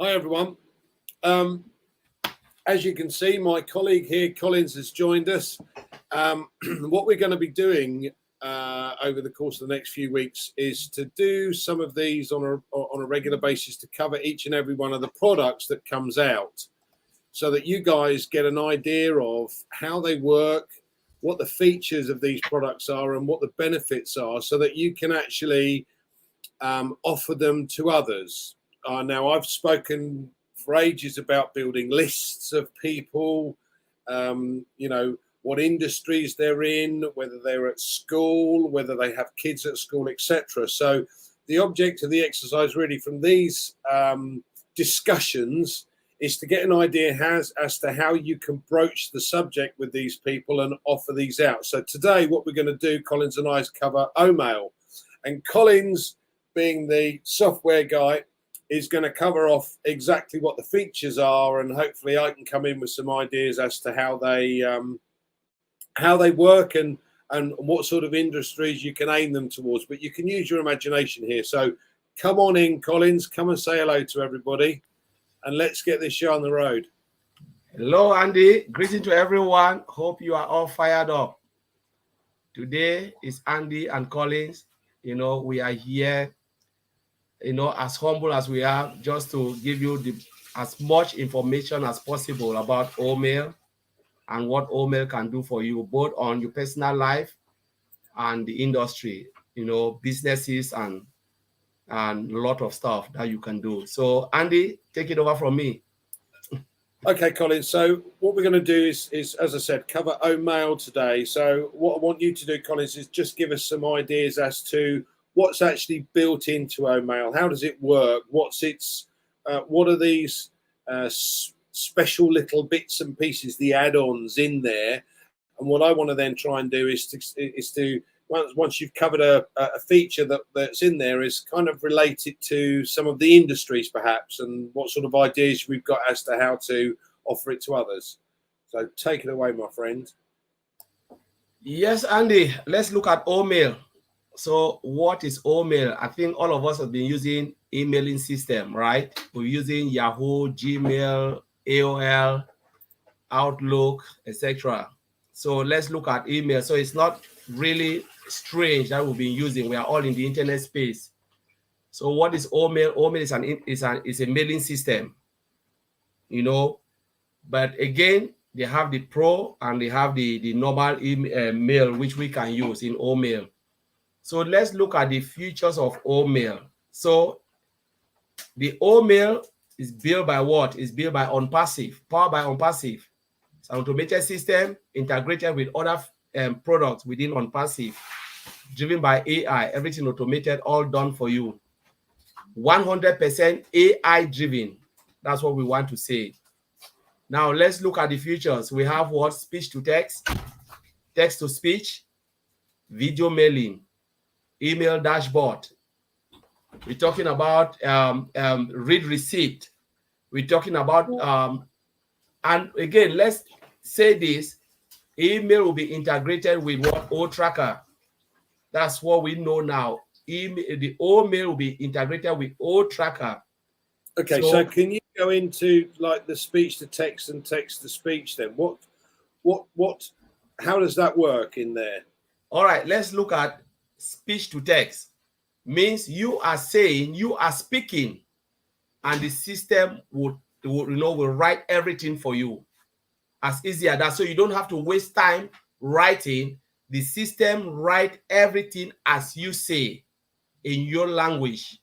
Hi, everyone. As you can see, my colleague here, Collins, has joined us. What we're going to be doing over the course of the next few weeks is to do some of these on a regular basis to cover each and every one of the products that comes out, so that you guys get an idea of how they work, what the features of these products are, and what the benefits are, so that you can actually offer them to others. Now, I've spoken for ages about building lists of people, what industries they're in, whether they're at school, whether they have kids at school, etc. So the object of the exercise really from these discussions is to get an idea as to how you can broach the subject with these people and offer these out. So today what we're going to do, Collins and I, is cover OMail. And Collins, being the software guy, is going to cover off exactly what the features are, and hopefully I can come in with some ideas as to how they work and what sort of industries you can aim them towards. But you can use your imagination here. So come on in, Collins. Come and say hello to everybody, and let's get this show on the road. Hello, Andy. Greeting to everyone. Hope you are all fired up. Today is Andy and Collins. We are here, as humble as we are, just to give you as much information as possible about OMail and what OMail can do for you, both on your personal life and the industry, businesses and a lot of stuff that you can do. So, Andy, take it over from me. Okay, Colin. So what we're going to do is, as I said, cover OMail today. So what I want you to do, Collins, is just give us some ideas as to what's actually built into OMail. How does it work? What are these special little bits and pieces, the add-ons in there? And what I want to then try and do is to once you've covered a feature that's in there, is kind of related to some of the industries perhaps, and what sort of ideas we've got as to how to offer it to others. So take it away, my friend. Yes, Andy, let's look at OMail. So what is OMail? I think all of us have been using emailing system, right? We're using Yahoo, Gmail, AOL, Outlook, etc. So let's look at email. So it's not really strange that we've been using. We are all in the internet space. So what is OMail? OMail is a mailing system, But again, they have the Pro and they have the normal mail, which we can use in OMail. So let's look at the features of OMail. So the OMail is built by what? It's built by ONPASSIVE, powered by ONPASSIVE. It's an automated system integrated with other products within ONPASSIVE, driven by AI, everything automated, all done for you. 100% AI driven. That's what we want to say. Now let's look at the features. We have what? Speech to text, text to speech, video mailing, email dashboard. We're talking about read receipt. We're talking about and again, let's say this: email will be integrated with what? OTracker. That's what we know now. The OMail will be integrated with OTracker. Okay, so can you go into like the speech to text and text to speech then? How does that work in there? All right, let's look at speech to text. Means you are saying, you are speaking, and the system will write everything for you. As easy as that. So you don't have to waste time writing. The system write everything as you say in your language.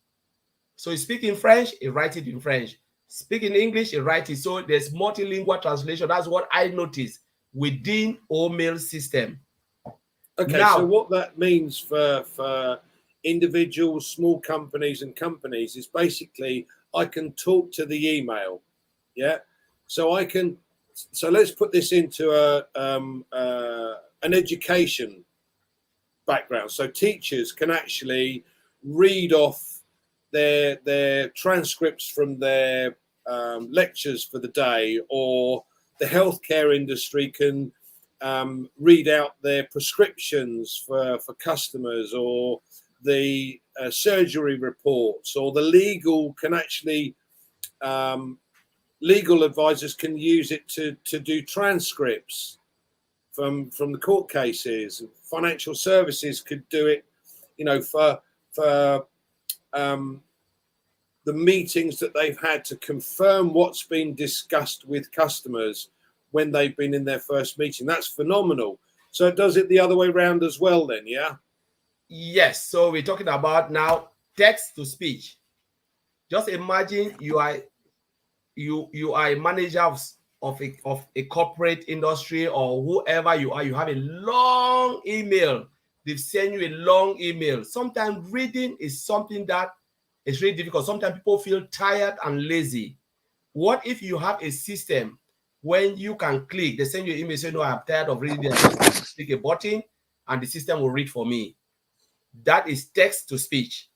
So you speak in French, it writes it in French. Speak in English, it writes it. So there's multilingual translation. That's what I noticed within OMail system. Okay, now, so what that means for individuals, small companies and companies is basically I can talk to the email. Yeah. So let's put this into an education background. So teachers can actually read off their transcripts from their lectures for the day, or the healthcare industry can read out their prescriptions for customers, or the surgery reports, or the legal can actually legal advisors can use it to do transcripts from the court cases. Financial services could do it, for the meetings that they've had to confirm what's been discussed with customers when they've been in their first meeting. That's phenomenal. So it does it the other way around as well then, yeah? Yes. So we're talking about now text to speech. Just imagine you are a manager of a corporate industry or whoever you are. You have a long email. They've sent you a long email. Sometimes reading is something that is really difficult. Sometimes people feel tired and lazy. What if you have a system when you can click, they send you an email, say, no, I'm tired of reading this. Click a button and the system will read for me. That is text to speech.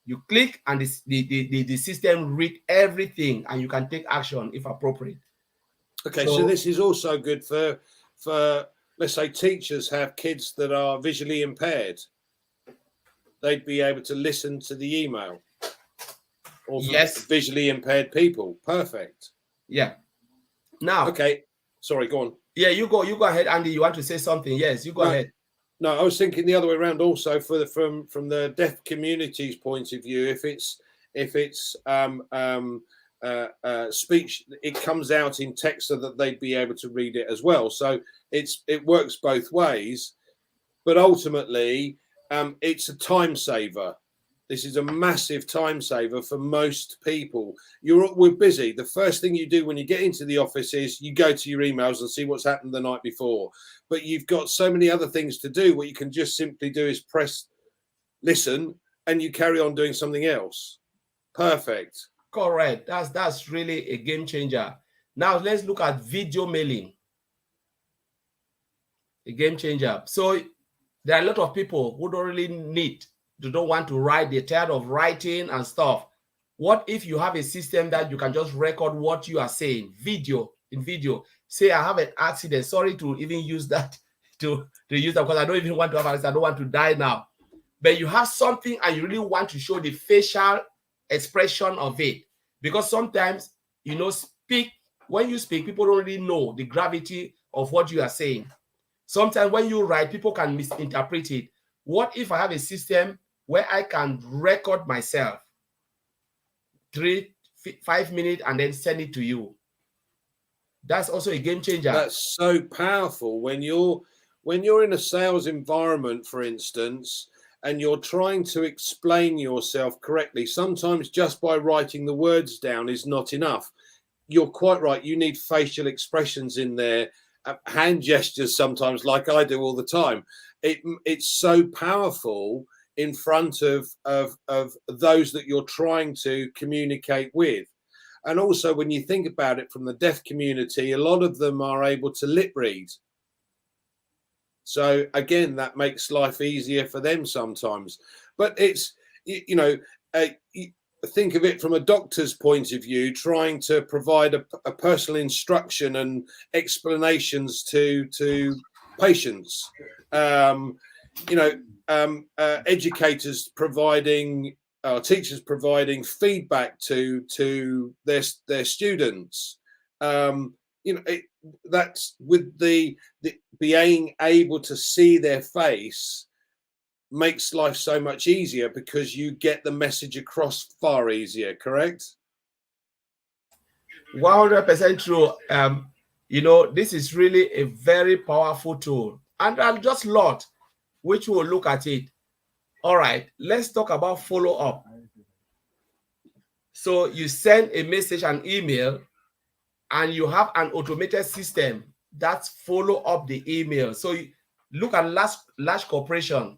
You click and the system read everything and you can take action if appropriate. Okay, so this is also good for let's say teachers have kids that are visually impaired. They'd be able to listen to the email. Or yes, visually impaired people. Perfect. Yeah. Now, okay, sorry, go on. Yeah, you go ahead, Andy. You want to say something? Yes, you go ahead. No, I was thinking the other way around. Also, from the deaf community's point of view, if it's speech, it comes out in text so that they'd be able to read it as well. So it works both ways, but ultimately, it's a time saver. This is a massive time saver for most people. We're busy. The first thing you do when you get into the office is you go to your emails and see what's happened the night before. But you've got so many other things to do. What you can just simply do is press listen and you carry on doing something else. Perfect. Correct. That's really a game changer. Now let's look at video mailing. A game changer. So there are a lot of people who don't really don't want to write. They're tired of writing and stuff. What if you have a system that you can just record what you are saying, in video? Say I have an accident. Sorry to even use that to use that because I don't even want to have an accident. I don't want to die now. But you have something and you really want to show the facial expression of it. Because sometimes, when you speak, people don't really know the gravity of what you are saying. Sometimes when you write, people can misinterpret it. What if I have a system where I can record myself 3-5 minutes and then send it to you? That's also a game changer. That's so powerful when you're in a sales environment, for instance, and you're trying to explain yourself correctly. Sometimes just by writing the words down is not enough. You're quite right. You need facial expressions in there, hand gesters sometimes, like I do all the time. It's so powerful in front of those that you're trying to communicate with. And also when you think about it from the deaf community, a lot of them are able to lip read. So again, that makes life easier for them sometimes. But it's, think of it from a doctor's point of view, trying to provide a personal instruction and explanations to patients. Educators providing, teachers providing feedback to their students. That's with the being able to see their face makes life so much easier because you get the message across far easier. Correct? 100% true. This is really a very powerful tool, and I'll just lot which will look at it. All right, let's talk about follow-up. So you send a message, an email, and you have an automated system that follow up the email. So you look at large corporation.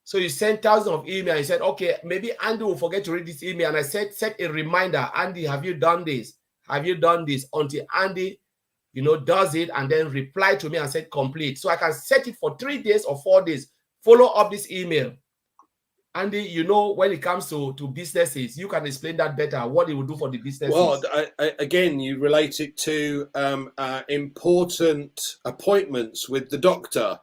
So you send thousands of emails. You said, okay, maybe Andy will forget to read this email. And I said, set a reminder. Andy, have you done this? Have you done this? Until Andy, does it and then reply to me and said complete. So I can set it for 3 days or 4 days. Follow up this email. Andy, when it comes to businesses, you can explain that better, what it will do for the businesses. Well, again, you relate it to important appointments with the doctor.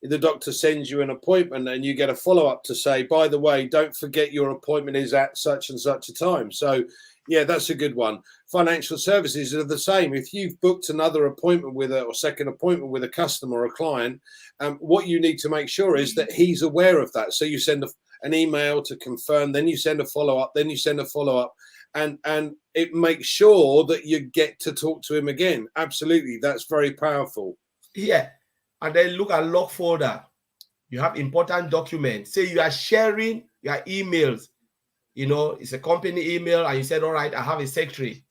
the doctor sends you an appointment and you get a follow-up to say, by the way, don't forget your appointment is at such and such a time. So yeah, that's a good one. Financial services are the same. If you've booked another appointment with or second appointment with a customer or a client, what you need to make sure is that he's aware of that. So you send an email to confirm, then you send a follow-up, then you send a follow-up, and it makes sure that you get to talk to him again. Absolutely, that's very powerful. Yeah, and then look at log folder. You have important documents. Say you are sharing your emails. You know, it's a company email, and you said, all right, I have a secretary.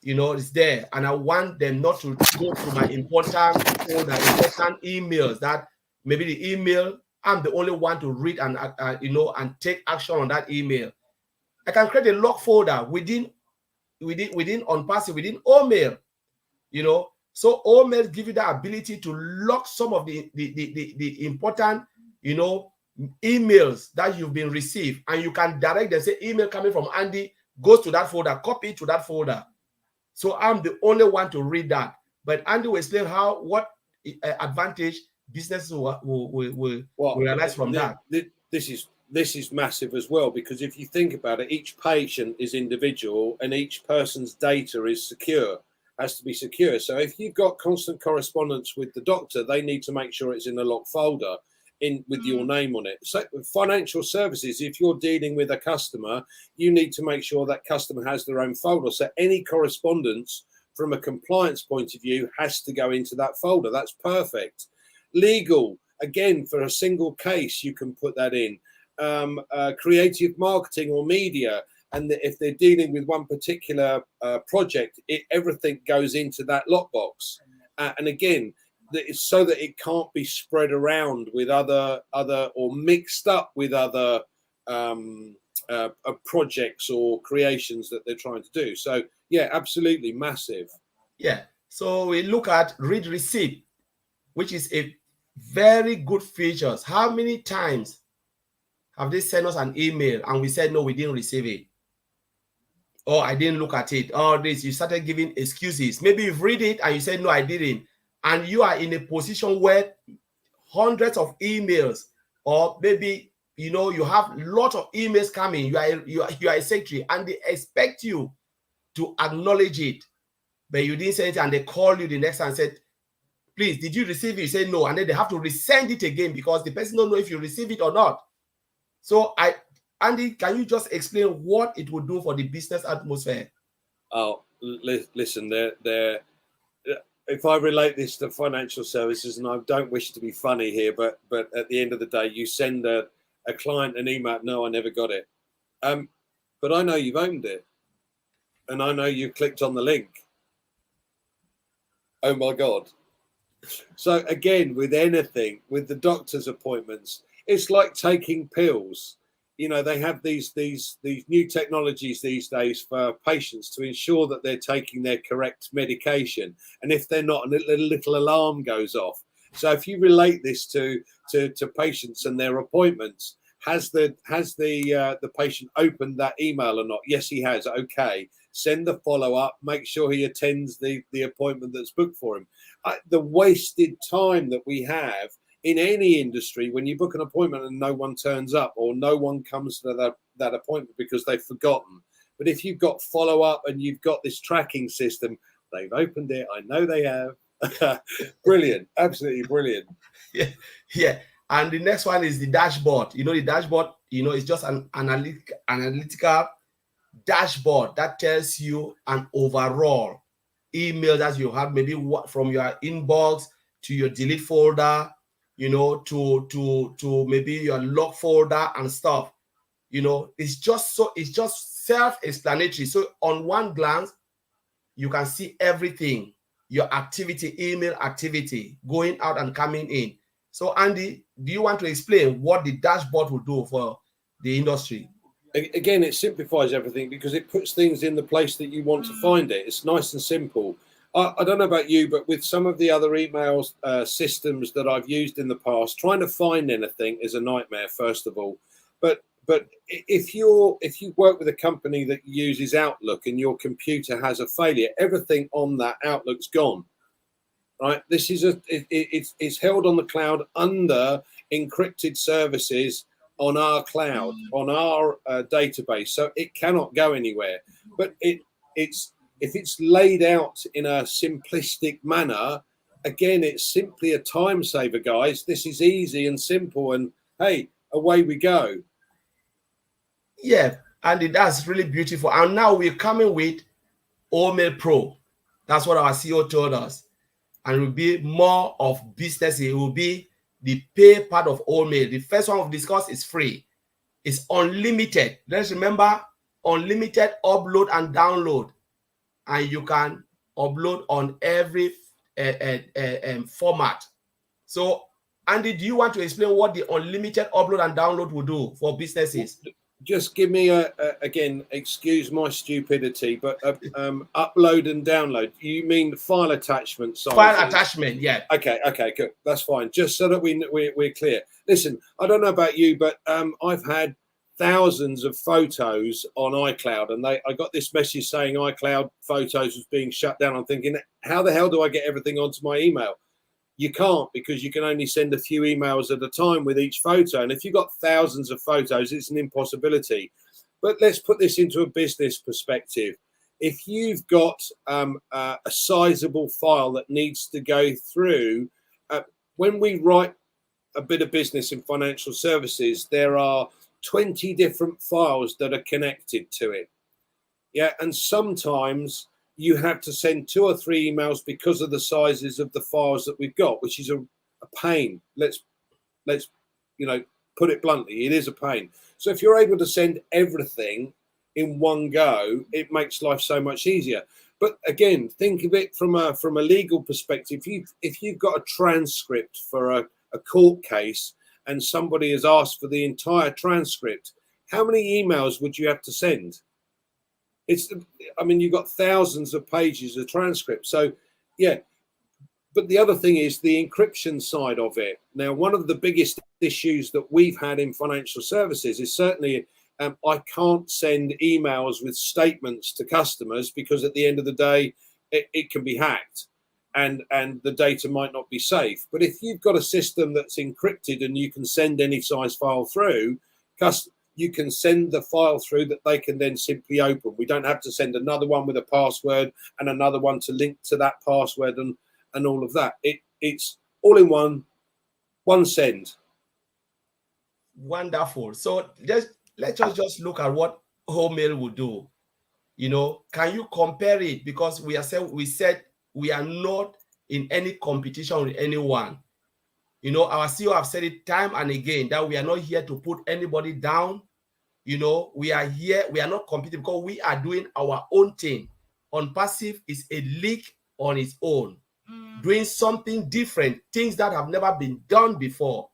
You know, it's there, and I want them not to go to my important folder, important emails that maybe the email, I'm the only one to read and you know, and take action on that email. I can create a log folder within ONPASSIVE, within OMail, you know. So OMail give you the ability to lock some of the important, you know, emails that you've been received, and you can direct them, say email coming from Andy goes to that folder, copy it to that folder. So I'm the only one to read that. But Andy will explain what advantage businesses will realize from that. This is massive as well, because if you think about it, each patient is individual and each person's data is secure, has to be secure. So if you've got constant correspondence with the doctor, they need to make sure it's in a locked folder with your name on it. So financial services, if you're dealing with a customer, you need to make sure that customer has their own folder. So any correspondence from a compliance point of view has to go into that folder. That's perfect. Legal, again, for a single case, you can put that in. Creative marketing or media, and if they're dealing with one particular project, everything goes into that lockbox. And again, it's so that it can't be spread around with other or mixed up with other projects or creations that they're trying to do. So yeah, absolutely massive. Yeah. So we look at read receipt, which is a very good feature. How many times have they sent us an email and we said, no, we didn't receive it? Or I didn't look at it. Or this, you started giving excuses. Maybe you've read it and you said, no, I didn't. And you are in a position where hundreds of emails, or maybe, you know, you have lots of emails coming. You are a secretary, and they expect you to acknowledge it, but you didn't say it, and they call you the next time and said, please, did you receive it? You say no, and then they have to resend it again because the person don't know if you receive it or not. So Andy, can you just explain what it would do for the business atmosphere? Oh, listen, if I relate this to financial services, and I don't wish to be funny here, but at the end of the day, you send a client an email, no, I never got it. But I know you've owned it, and I know you clicked on the link. Oh my God. So again, with anything, with the doctor's appointments, it's like taking pills. You know, they have these new technologies these days for patients to ensure that they're taking their correct medication. And if they're not, a little alarm goes off. So if you relate this to patients and their appointments, has the patient opened that email or not? Yes, he has. Okay. Send the follow-up, make sure he attends the appointment that's booked for him. The wasted time that we have in any industry when you book an appointment and no one turns up or no one comes to that appointment because they've forgotten. But if you've got follow-up and you've got this tracking system, they've opened it. I know they have. Brilliant. Absolutely brilliant. Yeah. And the next one is the dashboard. You know, the dashboard, you know, it's just an analytical dashboard that tells you an overall email that you have, maybe what from your inbox to your delete folder, you know, to maybe your log folder and stuff. You know, it's just self-explanatory. So on one glance, you can see everything, your activity, email activity, going out and coming in. So Andy, do you want to explain what the dashboard will do for the industry? Again, it simplifies everything because it puts things in the place that you want to find it. It's nice and simple. I don't know about you, but with some of the other email systems that I've used in the past, trying to find anything is a nightmare, first of all. But if you work with a company that uses Outlook and your computer has a failure, everything on that Outlook's gone. right? This is it's held on the cloud under encrypted services on our cloud, on our database, so it cannot go anywhere. But it's if it's laid out in a simplistic manner, again, it's simply a time saver, guys. This is easy and simple, and hey, away we go. Yeah, and that's really beautiful. And now we're coming with OMail Pro. That's what our CEO told us. And it will be more of business. It will be the pay part of OMail. The first one we've discussed is free. It's unlimited. Let's remember, unlimited upload and download. And you can upload on every format. So, Andy, do you want to explain what the unlimited upload and download will do for businesses? Just give me again, excuse my stupidity, but upload and download. You mean the file attachment sizes? File attachment, yeah. Okay, good. That's fine. Just so that we're clear. Listen, I don't know about you, but I've had thousands of photos on iCloud, and I got this message saying iCloud photos was being shut down. I'm thinking, how the hell do I get everything onto my email? You can't, because you can only send a few emails at a time with each photo. And if you've got thousands of photos, it's an impossibility. But let's put this into a business perspective. If you've got a sizable file that needs to go through, when we write a bit of business in financial services, there are 20 different files that are connected to it. Yeah, and sometimes you have to send 2 or 3 emails because of the sizes of the files that we've got, which is a pain. Let's put it bluntly, it is a pain. So if you're able to send everything in one go, it makes life so much easier. But again, think of it from a legal perspective. If you've got a transcript for a court case and somebody has asked for the entire transcript, how many emails would you have to send? You've got thousands of pages of transcript. So, yeah. But the other thing is the encryption side of it. Now, one of the biggest issues that we've had in financial services is certainly I can't send emails with statements to customers, because at the end of the day, it can be hacked and the data might not be safe. But if you've got a system that's encrypted and you can send any size file through, you can send the file through that they can then simply open. We don't have to send another one with a password and another one to link to that password and all of that. It's all in one send. Wonderful. So let's just look at what OMail will do. Can you compare it? Because we said we are not in any competition with anyone. Our CEO have said it time and again that we are not here to put anybody down. We are here, we are not competing, because we are doing our own thing. ONPASSIVE is a league on its own, doing something different, things that have never been done before.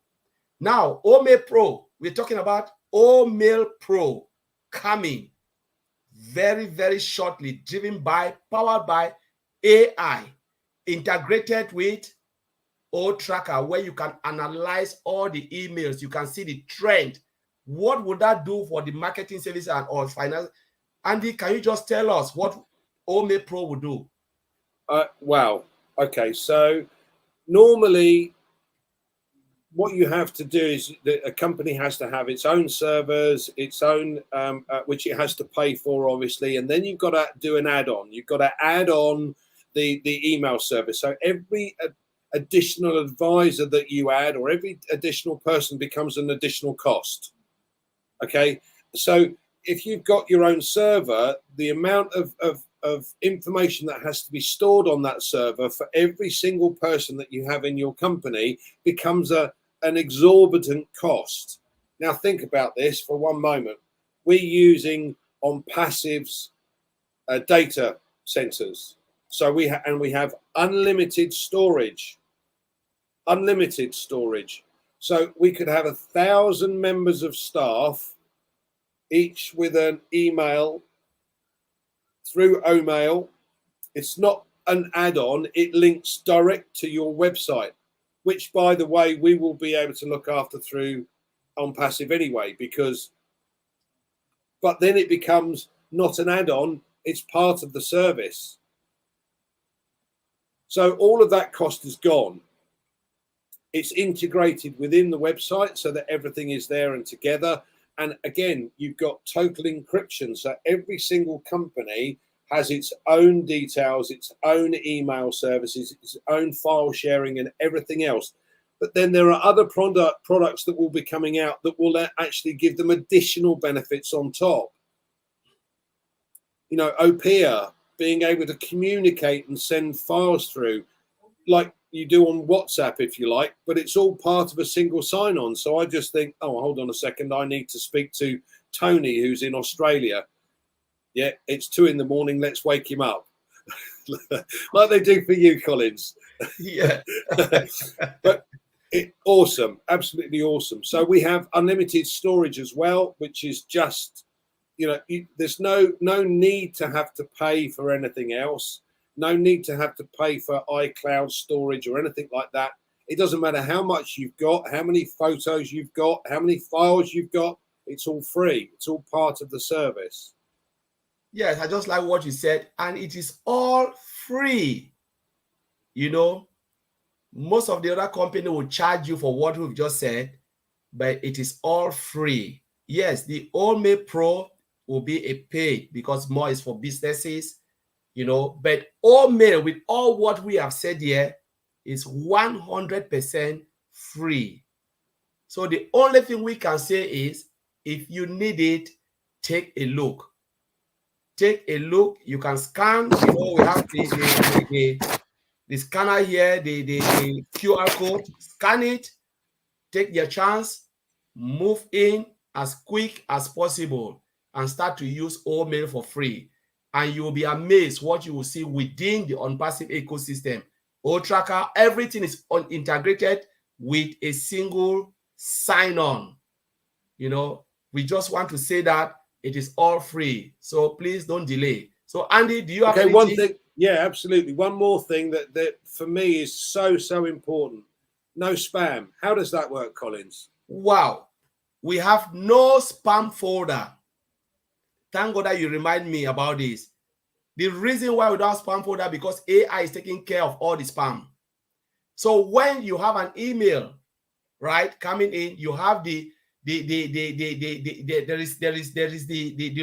Now, OMail Pro, we're talking about OMail Pro coming very, very shortly, powered by AI, integrated with Tracker, where you can analyze all the emails, you can see the trend. What would that do for the marketing service and all finance? Andy, can you just tell us what OMail Pro will do? Wow. Okay. So normally what you have to do is that a company has to have its own servers, its own, which it has to pay for, obviously. And then you've got to do an add-on. You've got to add on the email service. So every additional advisor that you add, or every additional person, becomes an additional cost. Okay. So if you've got your own server, the amount of information that has to be stored on that server for every single person that you have in your company becomes an exorbitant cost. Now think about this for one moment. We're using ONPASSIVE's data centers. So we have unlimited storage. So we could have 1,000 members of staff, each with an email through OMail. It's not an add-on, it links direct to your website, which, by the way, we will be able to look after through ONPASSIVE anyway, but then it becomes not an add-on, it's part of the service. So all of that cost is gone. It's integrated within the website so that everything is there and together. And again, you've got total encryption. So every single company has its own details, its own email services, its own file sharing and everything else. But then there are other products that will be coming out that will actually give them additional benefits on top. You know, OPIA, being able to communicate and send files through like you do on WhatsApp, if you like, but it's all part of a single sign-on. So I just think, oh, hold on a second, I need to speak to Tony, who's in Australia. Yeah, it's 2 in the morning, let's wake him up. Like they do for you, Collins. Yeah. But awesome, absolutely awesome. So we have unlimited storage as well, which is just, you know, there's no need to have to pay for anything else. No need to have to pay for iCloud storage or anything like that. It doesn't matter how much you've got, how many photos you've got, how many files you've got. It's all free. It's all part of the service. Yes, I just like what you said. And it is all free. You know, most of the other company will charge you for what we've just said, but it is all free. Yes, the OMA Pro will be a paid because more is for businesses. You know, but all mail with all what we have said here is 100% free. So the only thing we can say is if you need it, take a look. Take a look. You can scan. You know, we have the scanner here, the QR code. Scan it. Take your chance. Move in as quick as possible and start to use all mail for free. And you will be amazed what you will see within the ONPASSIVE ecosystem. O-Tracker, everything is integrated with a single sign-on. You know, we just want to say that it is all free. So please don't delay. So Andy, do you have anything? One thing? Yeah, absolutely. One more thing that for me is so important. No spam. How does that work, Collins? Wow. We have no spam folder. Thank God that you remind me about this. The reason why we don't have spam folder because AI is taking care of all the spam. So when you have an email, right, coming in, you have the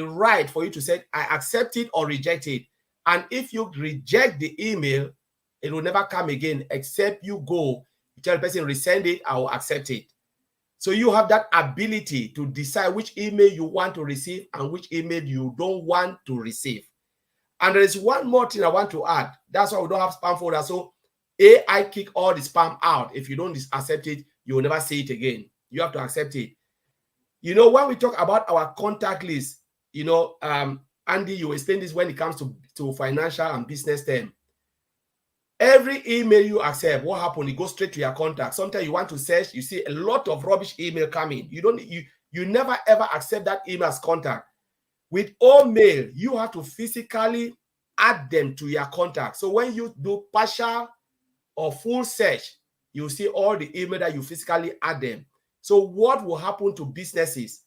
right for you to say I accept it or reject it. And if you reject the email, it will never come again except you go tell the person resend it, I will accept it. So you have that ability to decide which email you want to receive and which email you don't want to receive. And there is one more thing I want to add. That's why we don't have spam folder. So AI kick all the spam out. If you don't accept it, you will never see it again. You have to accept it. You know, when we talk about our contact list, you know, Andy, you explain this when it comes to financial and business term. Every email you accept, what happens? It goes straight to your contact. Sometimes you want to search, you see a lot of rubbish email coming. You never ever accept that email as contact. With all mail, you have to physically add them to your contact. So when you do partial or full search, you see all the email that you physically add them. So what will happen to businesses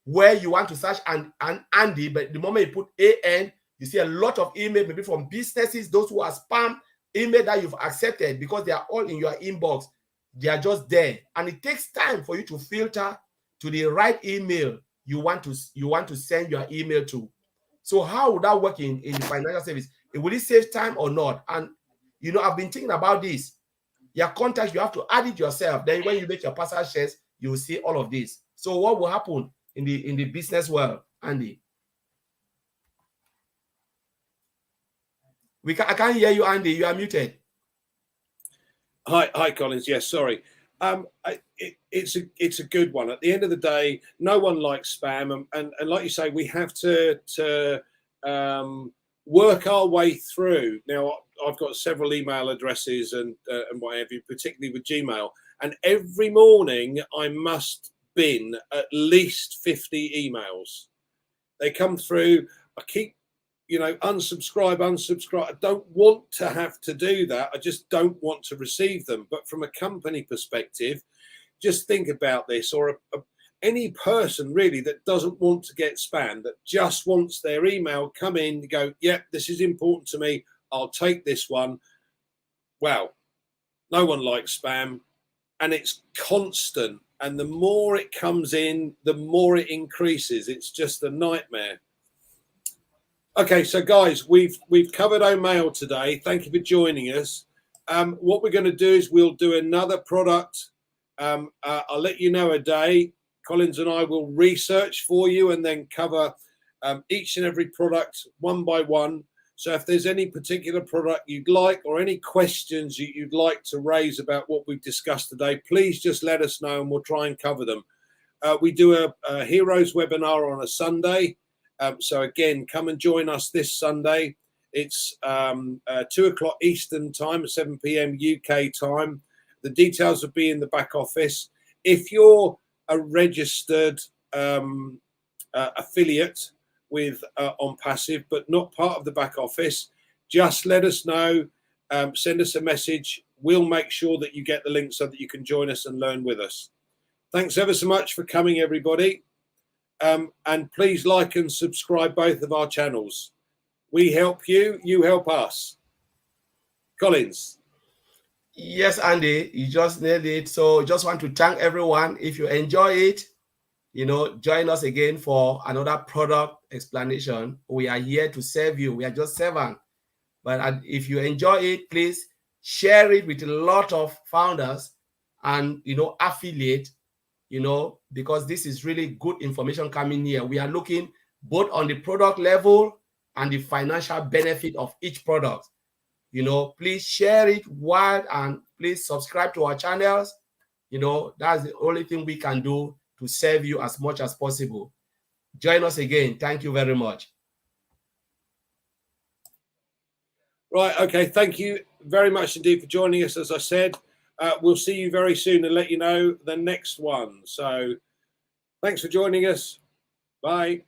where you want to search and Andy, but the moment you put AN, you see a lot of email maybe from businesses, those who are spam email that you've accepted because they are all in your inbox. They are just there. And it takes time for you to filter to the right email you want to send your email to. So how would that work in the financial service? Will it save time or not? And you know, I've been thinking about this. Your contacts, you have to add it yourself. Then when you make your personal shares, you will see all of this. So what will happen in the business world, Andy? I can't hear you, Andy. You are muted. Hi, Collins. Yes, sorry. It's a good one. At the end of the day, no one likes spam, and like you say, we have to work our way through. Now, I've got several email addresses and what have you, particularly with Gmail, and every morning I must bin at least 50 emails. They come through. I keep, you know, unsubscribe. I don't want to have to do that. I just don't want to receive them. But from a company perspective, just think about this, or any person really that doesn't want to get spam, that just wants their email come in, go, yep, this is important to me, I'll take this one. well, no one likes spam, and it's constant. And the more it comes in, the more it increases. It's just a nightmare. Okay, so guys, we've covered OMail today. Thank you for joining us. What we're going to do is we'll do another product. I'll let you know a day. Collins and I will research for you and then cover each and every product one by one. So if there's any particular product you'd like or any questions you'd like to raise about what we've discussed today, please just let us know and we'll try and cover them. We do a Heroes webinar on a Sunday. So again, come and join us this Sunday. It's 2 o'clock Eastern time, 7 p.m. UK time. The details will be in the back office. If you're a registered affiliate with ONPASSIVE, but not part of the back office, just let us know, send us a message. We'll make sure that you get the link so that you can join us and learn with us. Thanks ever so much for coming, everybody. And please like and subscribe both of our channels. We help you, you help us. Collins. Yes, Andy, you just nailed it. So just want to thank everyone. If you enjoy it, join us again for another product explanation. We are here to serve you. We are just servants. But if you enjoy it, please share it with a lot of founders and, affiliate, because this is really good information coming here. We are looking both on the product level and the financial benefit of each product. Please share it wide and please subscribe to our channels. That's the only thing we can do to serve you as much as possible. Join us again. Thank you very much. Right. Okay. Thank you very much indeed for joining us. As I said, we'll see you very soon and let you know the next one. So thanks for joining us. Bye.